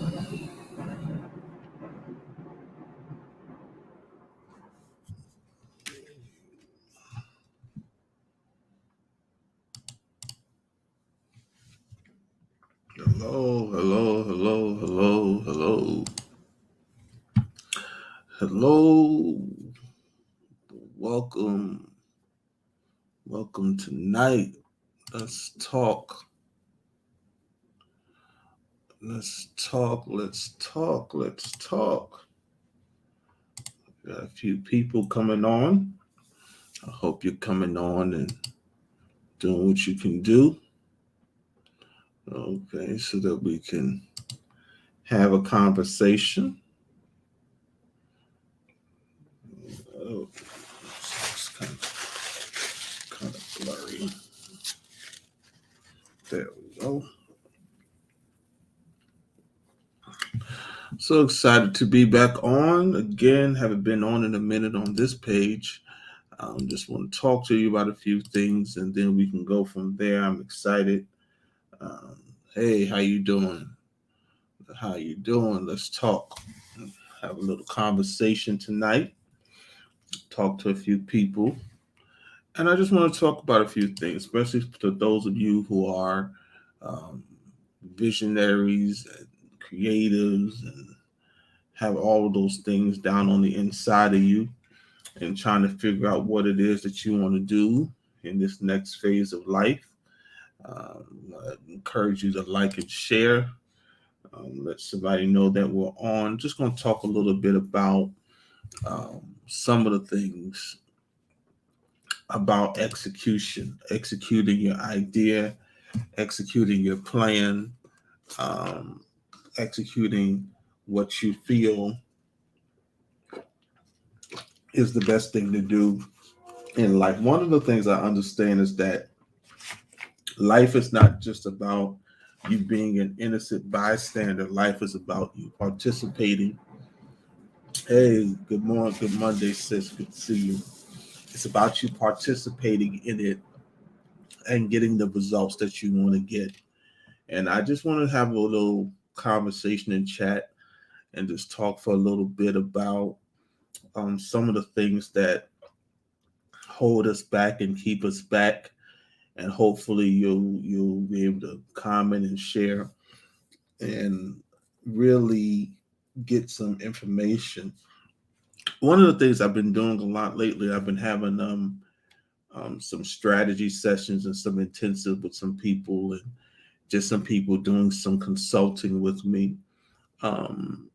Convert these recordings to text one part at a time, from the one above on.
Hello, hello, hello, hello, hello, hello. Welcome, welcome tonight. Let's talk. Let's talk. Let's talk. Let's talk. Got a few people coming on. I hope you're coming on and doing what you can do. Okay, so that we can have a conversation. Oh, it's kind of blurry. There we go. So excited to be back on again. Haven't been on in a minute on this page. Just want to talk to you about a few things, and then we can go from there. I'm excited. Um, hey, how you doing? How you doing? Let's talk. Have a little conversation tonight. Talk to a few people, and I just want to talk about a few things, especially to those of you who are um, visionaries, and creatives, and have all of those things down on the inside of you and trying to figure out what it is that you want to do in this next phase of life. I encourage you to like and share. Let somebody know that we're on. Just going to talk a little bit about some of the things about executing your idea, executing your plan, um, executing what you feel is the best thing to do in life. One of the things I understand is that life is not just about you being an innocent bystander. Life is about you participating. Hey, good morning, good Monday, sis. Good to see you. It's about you participating in it and getting the results that you want to get. And I just want to have a little conversation and chat and just talk for a little bit about some of the things that hold us back and keep us back. And hopefully you'll be able to comment and share and really get some information. One of the things I've been doing a lot lately, I've been having some strategy sessions and some intensive with some people, and just some people doing some consulting with me um,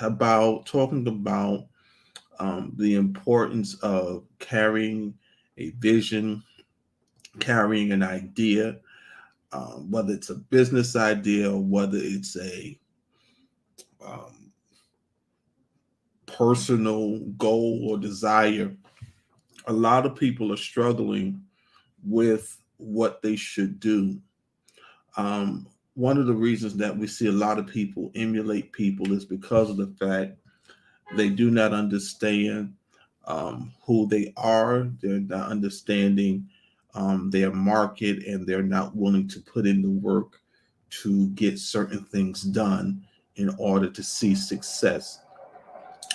about talking about the importance of carrying a vision, carrying an idea, whether it's a business idea or whether it's a um, personal goal or desire. A lot of people are struggling with what they should do. One of the reasons that we see a lot of people emulate people is because of the fact they do not understand who they are. They're not understanding their market, and they're not willing to put in the work to get certain things done in order to see success.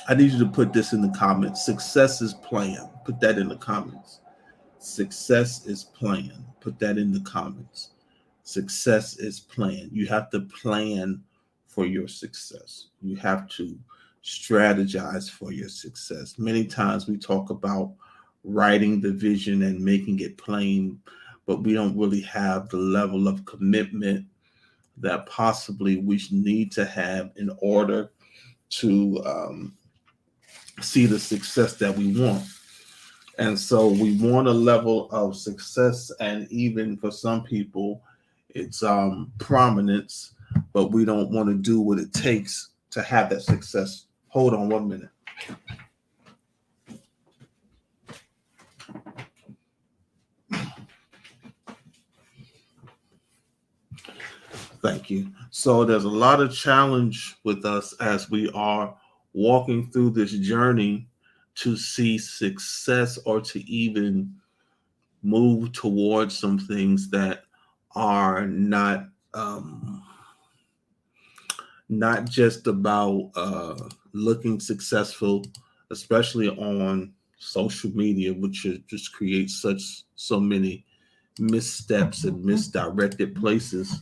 I need you to put this in the comments. Success is plan. Put that in the comments. Success is plan. Put that in the comments. Success is plan. You have to plan for your success. You have to strategize for your success. Many times we talk about writing the vision and making it plain, but we don't really have the level of commitment that possibly we need to have in order to see the success that we want. And so we want a level of success, and even for some people, it's prominence, but we don't want to do what it takes to have that success. Hold on 1 minute. Thank you. So there's a lot of challenge with us as we are walking through this journey to see success or to even move towards some things that are not not just about looking successful, especially on social media, which just creates so many missteps and misdirected places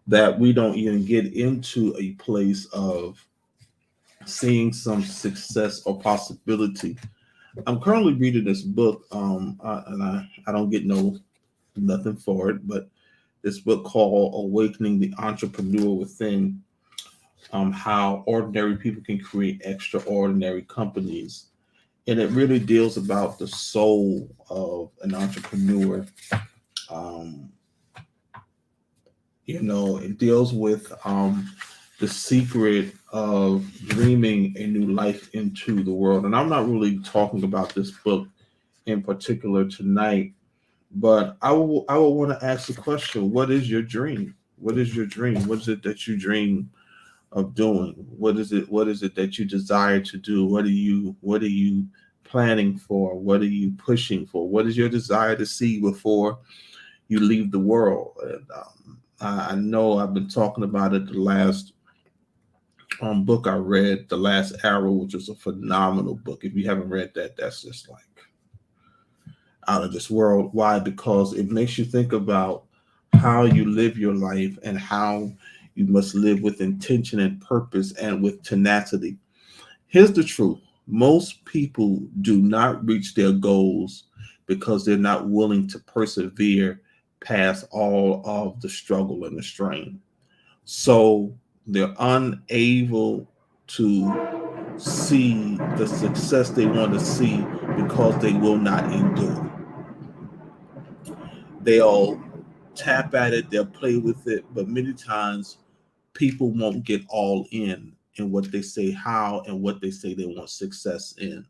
that we don't even get into a place of seeing some success or possibility. I'm currently reading this book, I don't get nothing for it, but this book called Awakening the Entrepreneur Within, how ordinary people can create extraordinary companies. And it really deals about the soul of an entrepreneur. Um, it deals with the secret of dreaming a new life into the world. And I'm not really talking about this book in particular tonight, but I will want to ask the question: what is your dream? What is your dream? What is it that you dream of doing? What is it that you desire to do? What are you planning for? What are you pushing for? What is your desire to see before you leave the world? And I know I've been talking about it the last book I read, The Last Arrow, which is a phenomenal book. If you haven't read that, that's just like out of this world. Why? Because it makes you think about how you live your life and how you must live with intention and purpose and with tenacity. Here's the truth: most people do not reach their goals because they're not willing to persevere past all of the struggle and the strain. So they're unable to see the success they want to see because they will not endure. They'll tap at it, they'll play with it, but many times people won't get all in what they say how and what they say they want success in.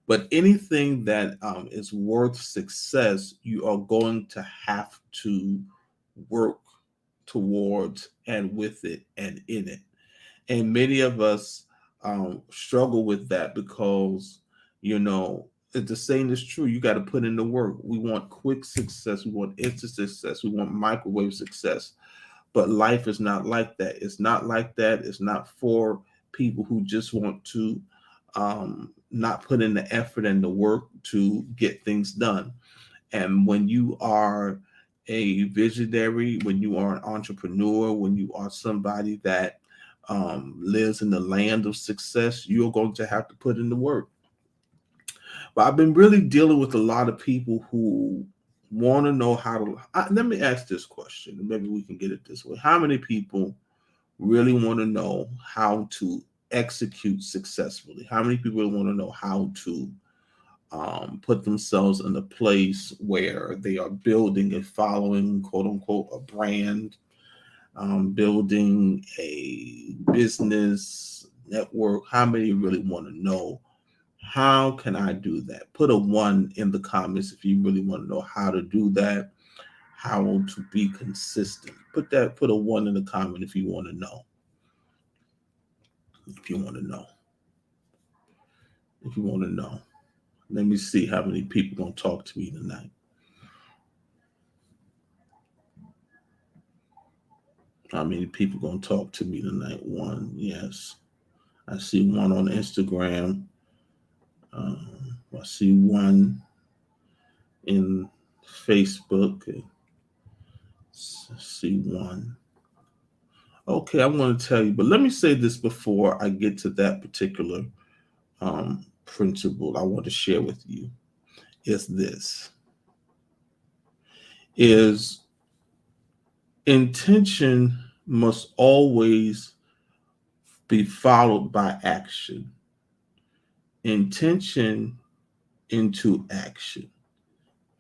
But anything that is worth success, you are going to have to work towards and with it and in it. And many of us struggle with that because, the saying is true. You got to put in the work. We want quick success. We want instant success. We want microwave success. But life is not like that. It's not like that. It's not for people who just want to not put in the effort and the work to get things done. And when you are a visionary, when you are an entrepreneur, when you are somebody that lives in the land of success, you're going to have to put in the work. But I've been really dealing with a lot of people who want to know how to. Let me ask this question, and maybe we can get it this way. How many people really want to know how to execute successfully? How many people want to know how to put themselves in a place where they are building a following, quote unquote, a brand, building a business network? How many really want to know, how can I do that? Put a one in the comments if you really want to know how to do that, how to be consistent. Put a one in the comment if you want to know. If you want to know. If you want to know. Let me see how many people gonna talk to me tonight. How many people gonna talk to me tonight? One, yes. I see one on Instagram. I see one in Facebook. I see one. Okay, I'm going to tell you, but let me say this before I get to that particular principle I want to share with you. Is this: is intention must always be followed by action. Intention into action.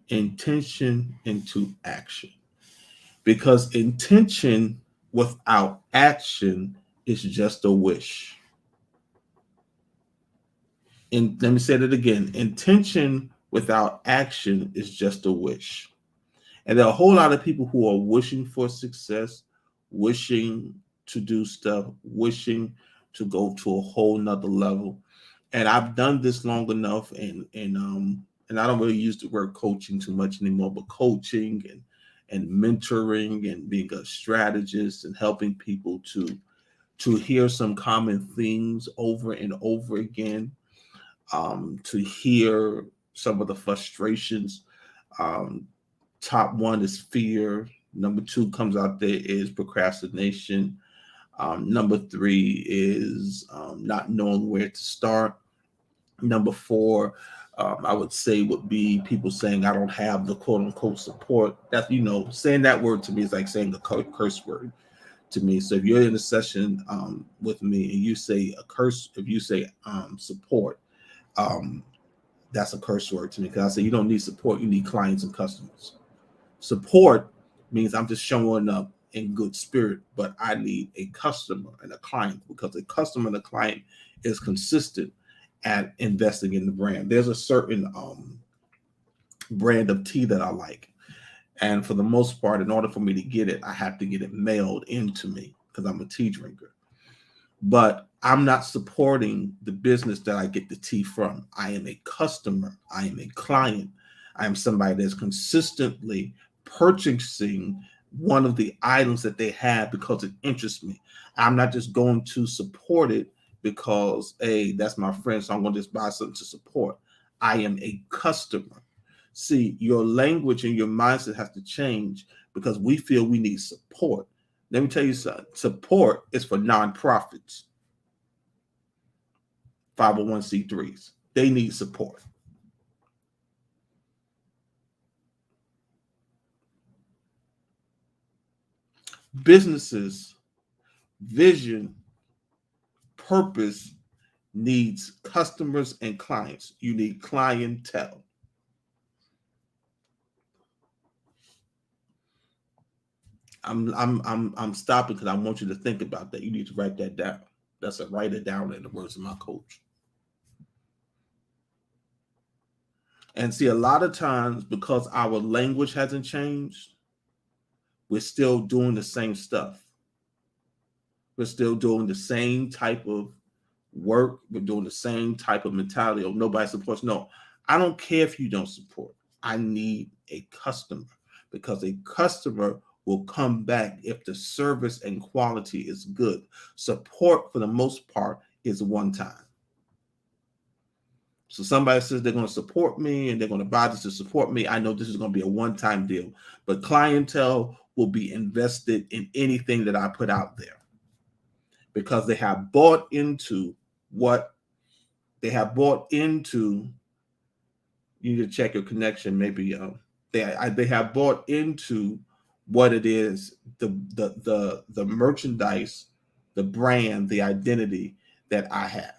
Intention into action. Because intention without action is just a wish. And let me say that again: intention without action is just a wish. And there are a whole lot of people who are wishing for success, wishing to do stuff, wishing to go to a whole nother level. And I've done this long enough, and I don't really use the word coaching too much anymore, but coaching and mentoring and being a strategist and helping people to to hear some common themes over and over again, to hear some of the frustrations. Um, Top one is fear. Number two comes out there is procrastination. Number three is not knowing where to start. Number four, I would say, would be people saying, I don't have the quote unquote support. That's, saying that word to me is like saying a curse word to me. So if you're in a session with me and you say a curse, if you say support, um, that's a curse word to me, because I say you don't need support, you need clients and customers. Support means I'm just showing up in good spirit, but I need a customer and a client, because a customer and a client is consistent at investing in the brand. There's a certain brand of tea that I like. And for the most part, in order for me to get it, I have to get it mailed into me because I'm a tea drinker. But I'm not supporting the business that I get the tea from. I am a customer. I am a client. I am somebody that's consistently purchasing one of the items that they have because it interests me. I'm not just going to support it because, hey, that's my friend, so I'm going to just buy something to support. I am a customer. See, your language and your mindset has to change, because we feel we need support. Let me tell you something. Support is for nonprofits, 501c3s. They need support. Businesses, vision, purpose needs customers and clients. You need clientele. I'm stopping because I want you to think about that. You need to write that down. That's a write it down, in the words of my coach. And see, a lot of times, because our language hasn't changed, we're still doing the same stuff. We're still doing the same type of work. We're doing the same type of mentality of nobody supports. No, I don't care if you don't support. I need a customer, because a customer will come back if the service and quality is good. Support, for the most part, is one time. So somebody says they're going to support me and they're going to buy this to support me. I know this is going to be a one-time deal, but clientele will be invested in anything that I put out there, because they have bought into what they have bought into. You need to check your connection. Maybe they have bought into what it is, the merchandise, the brand, the identity that I have.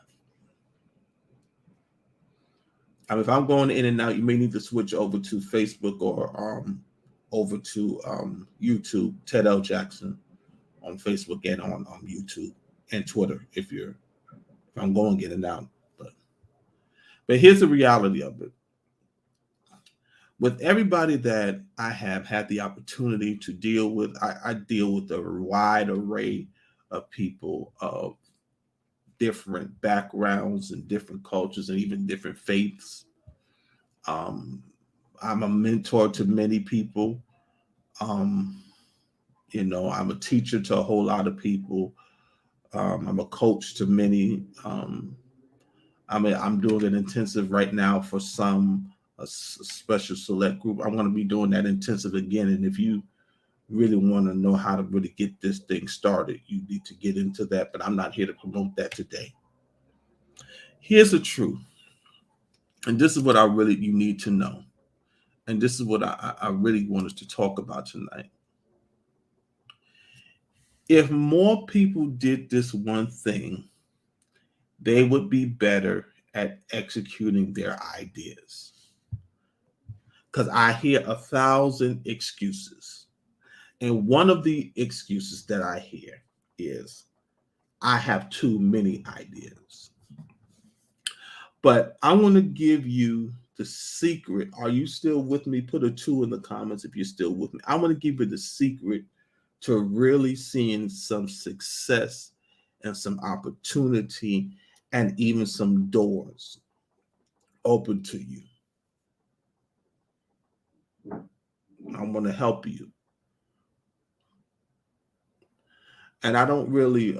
I mean, if I'm going in and out, you may need to switch over to Facebook or over to YouTube, Ted L. Jackson on Facebook and on YouTube and Twitter if I'm going in and out. But here's the reality of it. With everybody that I have had the opportunity to deal with, I deal with a wide array of people of different backgrounds and different cultures and even different faiths. I'm a mentor to many people. Um, I'm a teacher to a whole lot of people. I'm a coach to many. I'm doing an intensive right now for a special select group. I'm going to be doing that intensive again. And if you really want to know how to really get this thing started, you need to get into that. But I'm not here to promote that today. Here's the truth. And this is what you need to know. And this is what I really want us to talk about tonight. If more people did this one thing, they would be better at executing their ideas. Because I hear 1,000 excuses. And one of the excuses that I hear is, I have too many ideas. But I want to give you the secret. Are you still with me? Put a 2 in the comments if you're still with me. I want to give you the secret to really seeing some success and some opportunity and even some doors open to you. I want to help you. And I don't really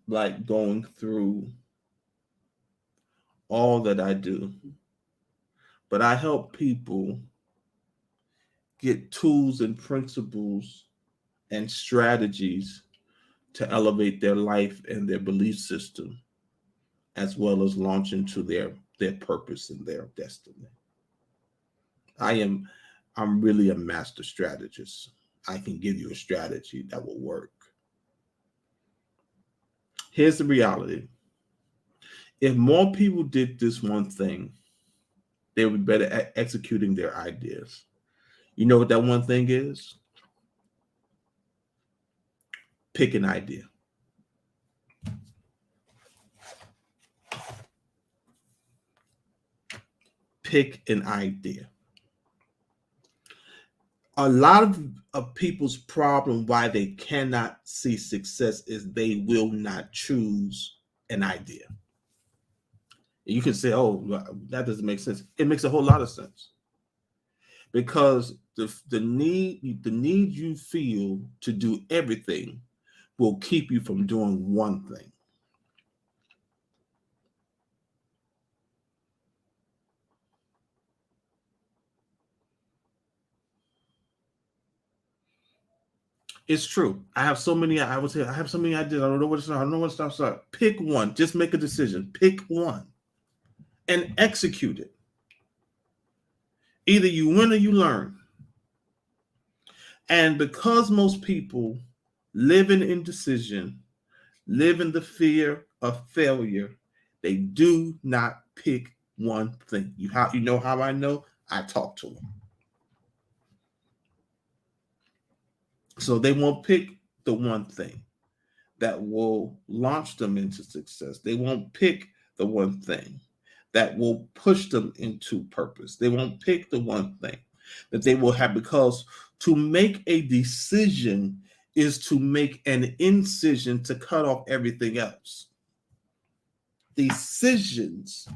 like going through all that I do, but I help people get tools and principles and strategies to elevate their life and their belief system, as well as launch into their purpose and their destiny. I'm really a master strategist. I can give you a strategy that will work. Here's the reality. If more people did this one thing, they would be better at executing their ideas. You know what that one thing is? Pick an idea. Pick an idea. A lot of people's problem why they cannot see success is they will not choose an idea. You can say, oh, that doesn't make sense. It makes a whole lot of sense. Because the need you feel to do everything will keep you from doing one thing. It's true. I have so many. I would say I have so many ideas. I don't know what to start. I don't know what to start. Pick one. Just make a decision. Pick one, and execute it. Either you win or you learn. And because most people live in indecision, live in the fear of failure, they do not pick one thing. You know how I know? I talk to them. So they won't pick the one thing that will launch them into success. They won't pick the one thing that will push them into purpose. They won't pick the one thing that they will have, because to make a decision is to make an incision to cut off everything else. Decisions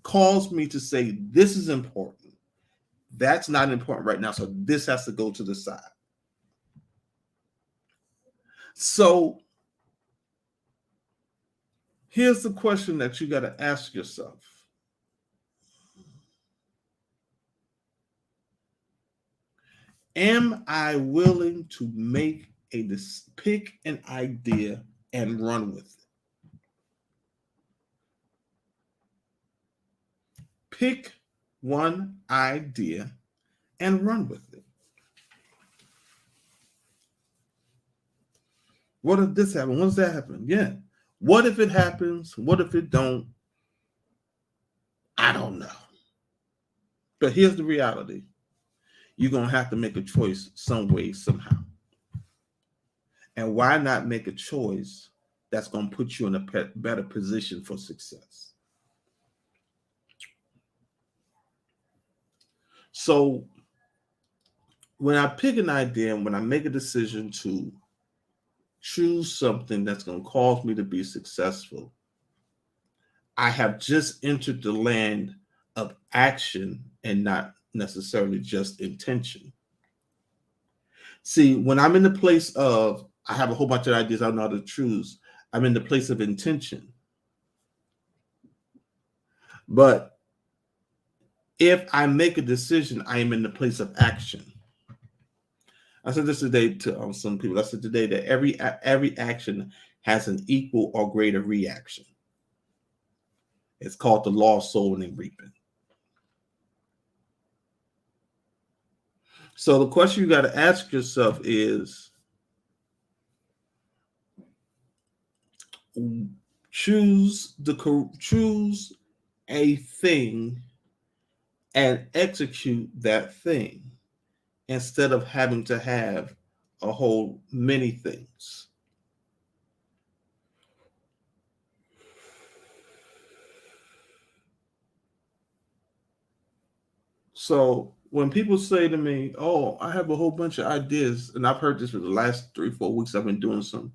cause me to say, this is important. That's not important right now. So this has to go to the side. So here's the question that you got to ask yourself. Am I willing to pick an idea and run with it? Pick one idea and run with it. What if this happens? What does that happen? Yeah. What if it happens? What if it don't? I don't know. But here's the reality. You're going to have to make a choice some way, somehow. And why not make a choice that's going to put you in a better position for success? So when I pick an idea and when I make a decision to choose something that's going to cause me to be successful, I have just entered the land of action and not necessarily just intention. See, when I'm in the place of, I have a whole bunch of ideas I don't know how to choose, I'm in the place of intention. But if I make a decision, I am in the place of action. I said this today to some people. I said today that every action has an equal or greater reaction. It's called the law of sowing and reaping. So the question you got to ask yourself is, choose a thing and execute that thing instead of having to have a whole many things. So when people say to me, oh, I have a whole bunch of ideas, and I've heard this for the last 3-4 weeks, I've been doing some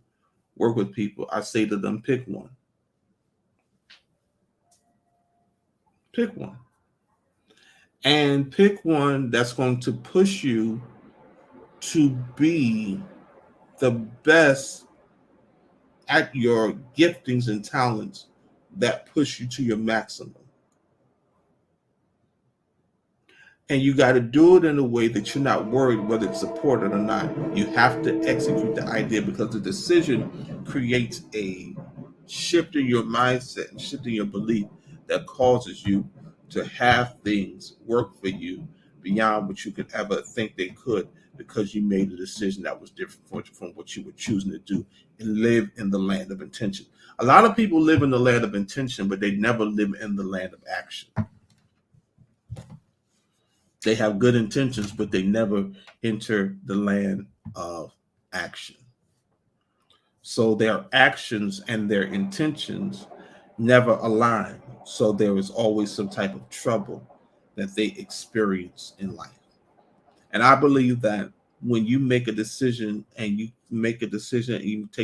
work with people, I say to them, pick one. Pick one. And pick one that's going to push you to be the best at your giftings and talents that push you to your maximum. And you got to do it in a way that you're not worried whether it's supported or not. You have to execute the idea, because the decision creates a shift in your mindset and shift in your belief that causes you to have things work for you beyond what you could ever think they could, because you made a decision that was different from what you were choosing to do and live in the land of intention. A lot of people live in the land of intention, but they never live in the land of action. They have good intentions, but they never enter the land of action. So their actions and their intentions never align. So there is always some type of trouble that they experience in life. And I believe that when you make a decision and you take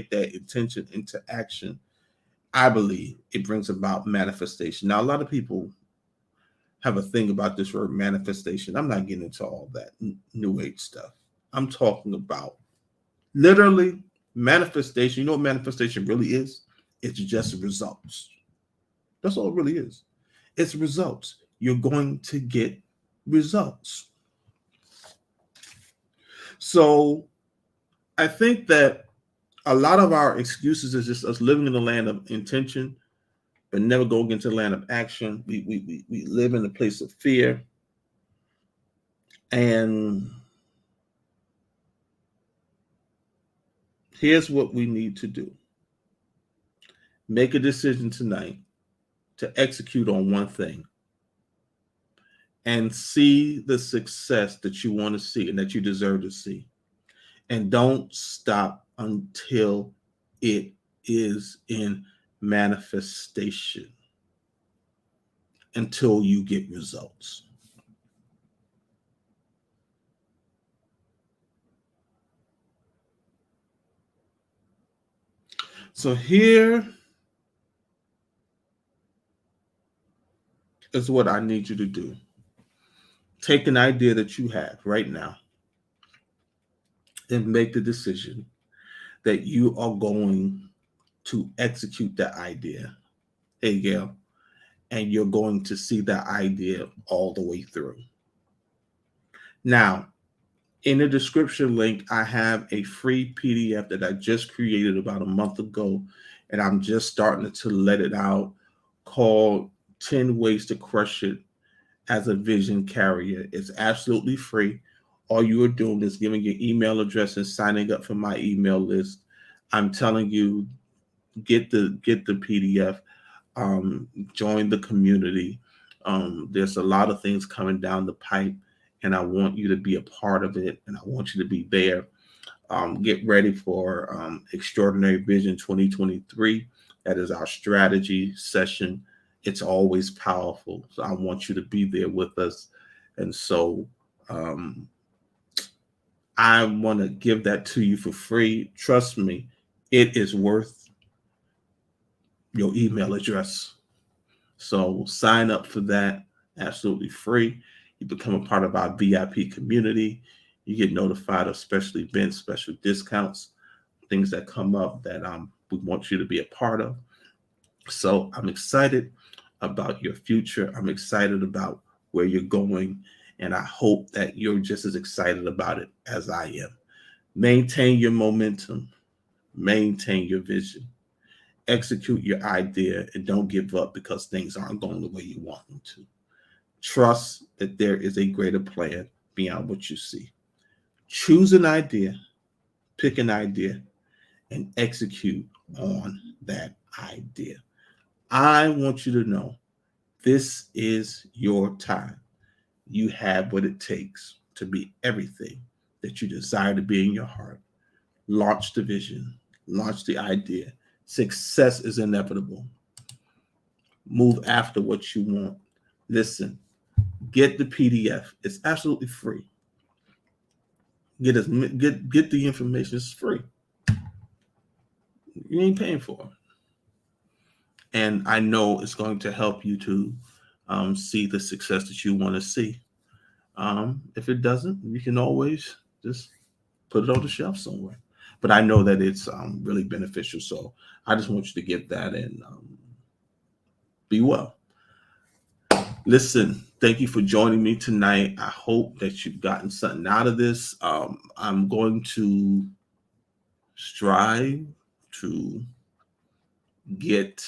that intention into action, I believe it brings about manifestation. Now, a lot of people have a thing about this word manifestation. I'm not getting into all that new age stuff. I'm talking about literally manifestation. You know what manifestation really is? It's just results. That's all it really is. It's results. You're going to get results. So I think that a lot of our excuses is just us living in the land of intention, but never going into the land of action. We live in a place of fear. And here's what we need to do. Make a decision tonight to execute on one thing and see the success that you want to see and that you deserve to see. And don't stop until it is in manifestation, until you get results. So here is what I need you to do. Take an idea that you have right now and make the decision that you are going to execute that idea. Hey, Gail. And you're going to see that idea all the way through. Now, in the description link, I have a free PDF that I just created about a month ago, and I'm just starting to let it out, called 10 Ways to Crush It as a Vision Carrier. It's absolutely free. All you are doing is giving your email address and signing up for my email list. I'm telling you, get the PDF. Join the community. There's a lot of things coming down the pipe, and I want you to be a part of it, and I want you to be there. Get ready for Extraordinary Vision 2023. That is our strategy session. It's always powerful. So I want you to be there with us. And so I want to give that to you for free. Trust me, it is worth your email address. So sign up for that, absolutely free. You become a part of our VIP community. You get notified of special events, special discounts, things that come up that we want you to be a part of. So I'm excited about your future. I'm excited about where you're going, and I hope that you're just as excited about it as I am. Maintain your momentum, maintain your vision, execute your idea, and don't give up because things aren't going the way you want them to. Trust that there is a greater plan beyond what you see. Choose an idea, pick an idea, and execute on that idea. I want you to know this is your time. You have what it takes to be everything that you desire to be in your heart. Launch the vision, launch the idea. Success is inevitable. Move after what you want. Listen, get the PDF. It's absolutely free. Get the information. It's free. You ain't paying for it. And I know it's going to help you to see the success that you want to see. If it doesn't, you can always just put it on the shelf somewhere. but I know that it's really beneficial. So I just want you to get that and be well. Listen, thank you for joining me tonight. I hope that you've gotten something out of this. I'm going to strive to get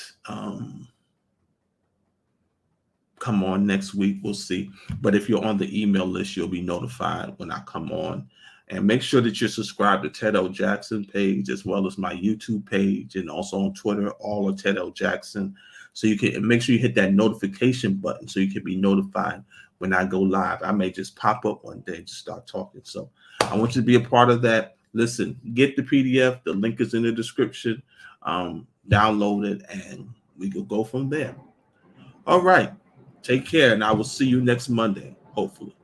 come on next week. We'll see. But if you're on the email list, you'll be notified when I come on. And make sure that you're subscribed to Ted L. Jackson page as well as my YouTube page, and also on Twitter, all of Ted L. Jackson. So you can make sure you hit that notification button so you can be notified when I go live. I may just pop up one day and just start talking. So I want you to be a part of that. Listen, get the PDF. The link is in the description. Download it, and we can go from there. All right. Take care, and I will see you next Monday, hopefully.